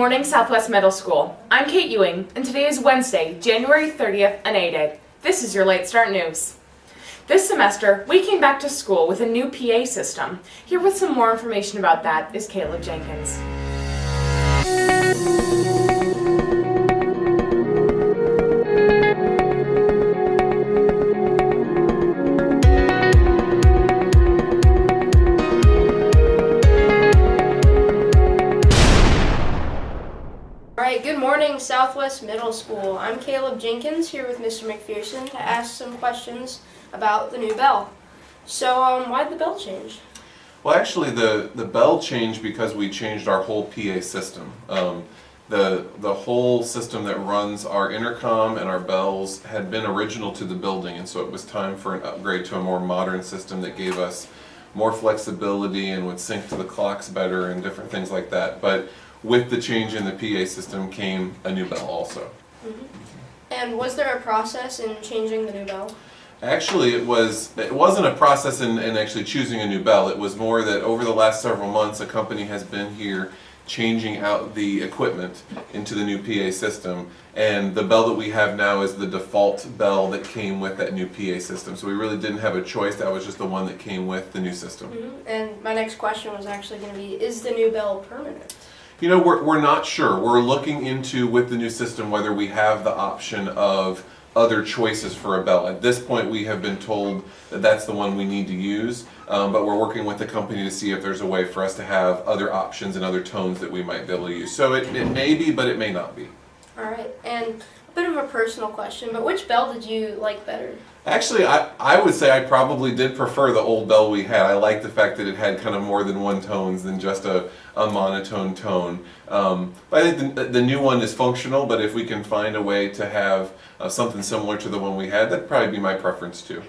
morning, Southwest Middle School. I'm Kate Ewing, and today is Wednesday, January 30th, unaided. This is your Late Start News. This semester, we came back to school with a new PA system. Here with some more information about that is Caleb Jenkins. Good morning, Southwest Middle School. I'm Caleb Jenkins here with Mr. McPherson to ask some questions about the new bell. So, why did the bell change? Well, actually, the bell changed because we changed our whole PA system. The whole system that runs our intercom and our bells had been original to the building, and so it was time for an upgrade to a more modern system that gave us more flexibility and would sync to the clocks better and different things like that. But with the change in the PA system came a new bell also. Mm-hmm. And was there a process in changing the new bell? Actually, it wasn't a process in actually choosing a new bell. It was more that over the last several months, a company has been here changing out the equipment into the new PA system, and the bell that we have now is the default bell that came with that new PA system. So we really didn't have a choice. That was just the one that came with the new system. Mm-hmm. And my next question was actually going to be, is the new bell permanent? You know, we're not sure. We're looking into, with the new system, whether we have the option of other choices for a bell. At this point, we have been told that that's the one we need to use, but we're working with the company to see if there's a way for us to have other options and other tones that we might be able to use. So it may be, but it may not be. All right, and a bit of a personal question, but which bell did you like better? Actually, I would say I probably did prefer the old bell we had. I liked the fact that it had kind of more than one tones than just a monotone tone. But I think the new one is functional, but if we can find a way to have something similar to the one we had, that'd probably be my preference too.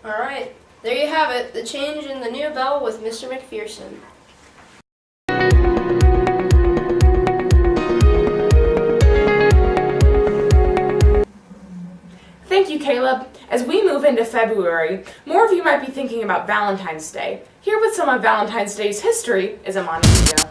All right, there you have it, the change in the new bell with Mr. McPherson. Thank you, Caleb. As we move into February, more of you might be thinking about Valentine's Day. Here with some of Valentine's Day's history is Amani Villa.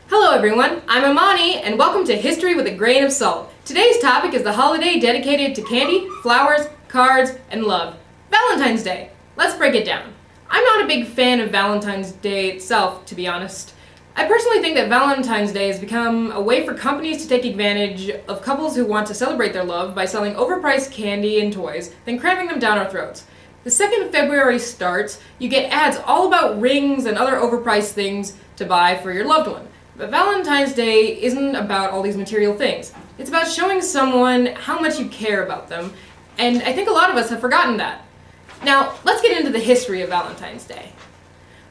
Hello everyone, I'm Amani and welcome to History with a Grain of Salt. Today's topic is the holiday dedicated to candy, flowers, cards, and love. Valentine's Day. Let's break it down. I'm not a big fan of Valentine's Day itself, to be honest. I personally think that Valentine's Day has become a way for companies to take advantage of couples who want to celebrate their love by selling overpriced candy and toys, then cramming them down our throats. The second February starts, you get ads all about rings and other overpriced things to buy for your loved one. But Valentine's Day isn't about all these material things. It's about showing someone how much you care about them, and I think a lot of us have forgotten that. Now, let's get into the history of Valentine's Day.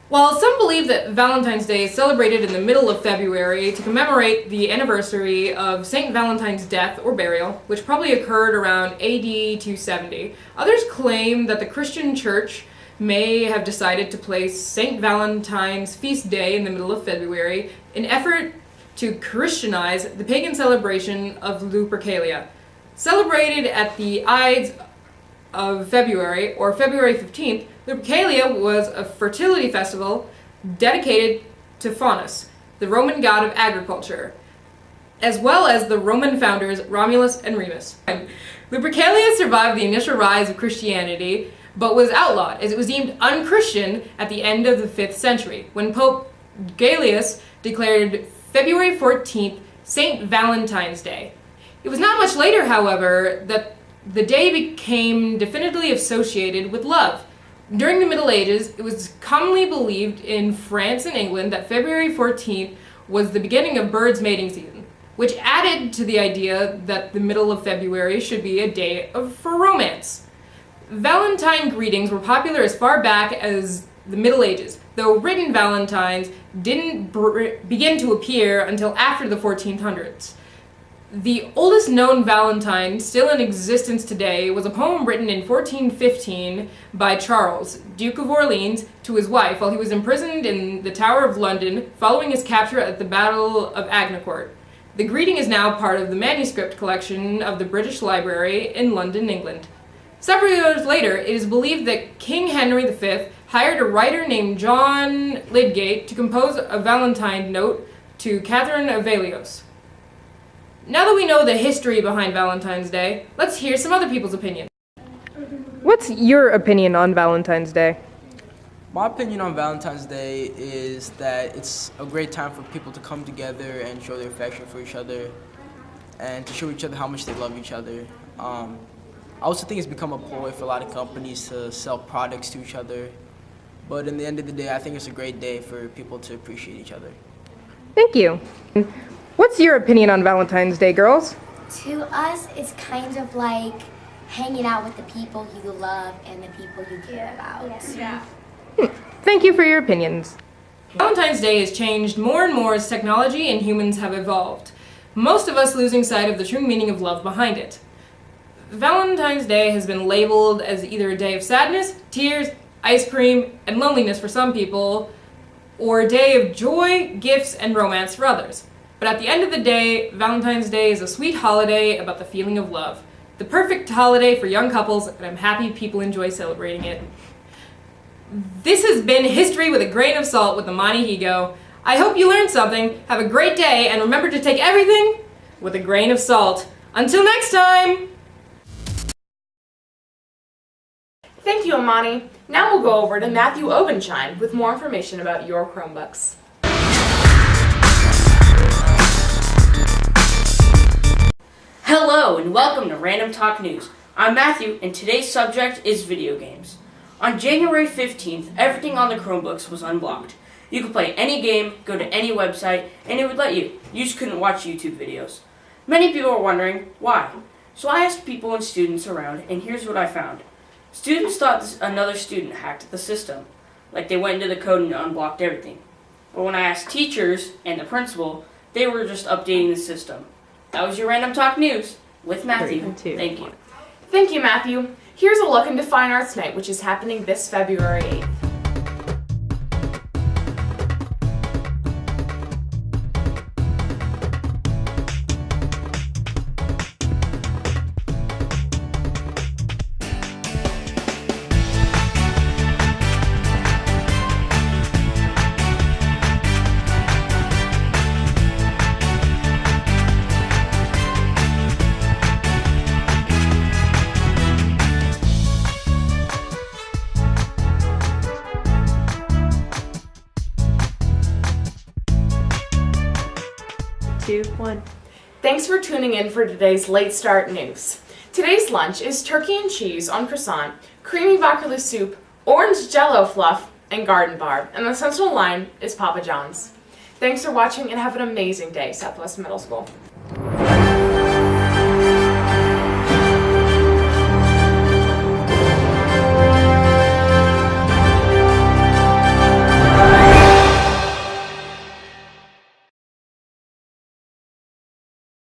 While some believe that Valentine's Day is celebrated in the middle of February to commemorate the anniversary of St. Valentine's death or burial, which probably occurred around AD 270, others claim that the Christian Church may have decided to place St. Valentine's feast day in the middle of February in effort to Christianize the pagan celebration of Lupercalia. Celebrated at the Ides of February, or February 15th, Lupercalia was a fertility festival dedicated to Faunus, the Roman god of agriculture, as well as the Roman founders Romulus and Remus. Lupercalia survived the initial rise of Christianity, but was outlawed as it was deemed unchristian at the end of the 5th century, when Pope Gelasius declared February 14th St. Valentine's Day. It was not much later, however, that the day became definitively associated with love. During the Middle Ages, it was commonly believed in France and England that February 14th was the beginning of birds' mating season, which added to the idea that the middle of February should be a day for romance. Valentine greetings were popular as far back as the Middle Ages, though written valentines didn't begin to appear until after the 1400s. The oldest known Valentine still in existence today was a poem written in 1415 by Charles, Duke of Orleans, to his wife while he was imprisoned in the Tower of London following his capture at the Battle of Agincourt. The greeting is now part of the manuscript collection of the British Library in London, England. Several years later, it is believed that King Henry V hired a writer named John Lydgate to compose a Valentine note to Catherine of Valois. Now that we know the history behind Valentine's Day, let's hear some other people's opinions. What's your opinion on Valentine's Day? My opinion on Valentine's Day is that it's a great time for people to come together and show their affection for each other and to show each other how much they love each other. I also think it's become a ploy for a lot of companies to sell products to each other. But in the end of the day, I think it's a great day for people to appreciate each other. Thank you. What's your opinion on Valentine's Day, girls? To us, it's kind of like hanging out with the people you love and the people you care about. Yeah. Thank you for your opinions. Valentine's Day has changed more and more as technology and humans have evolved, most of us losing sight of the true meaning of love behind it. Valentine's Day has been labeled as either a day of sadness, tears, ice cream, and loneliness for some people, or a day of joy, gifts, and romance for others. But at the end of the day, Valentine's Day is a sweet holiday about the feeling of love. The perfect holiday for young couples, and I'm happy people enjoy celebrating it. This has been History with a Grain of Salt with Amani Higo. I hope you learned something. Have a great day, and remember to take everything with a grain of salt. Until next time! Thank you, Amani. Now we'll go over to Matthew Obenshine with more information about your Chromebooks. Hello and welcome to Random Talk News. I'm Matthew and today's subject is video games. On January 15th, everything on the Chromebooks was unblocked. You could play any game, go to any website, and it would let you. You just couldn't watch YouTube videos. Many people were wondering why. So I asked people and students around, and here's what I found. Students thought another student hacked the system, like they went into the code and unblocked everything. But when I asked teachers and the principal, they were just updating the system. That was your Random Talk News with Matthew. Thank you. Thank you, Matthew. Here's a look into Fine Arts Night, which is happening this February 8th. Thanks for tuning in for today's Late Start News. Today's lunch is turkey and cheese on croissant, creamy baccalaureate soup, orange jello fluff, and garden barb. And the central line is Papa John's. Thanks for watching and have an amazing day, Southwest Middle School.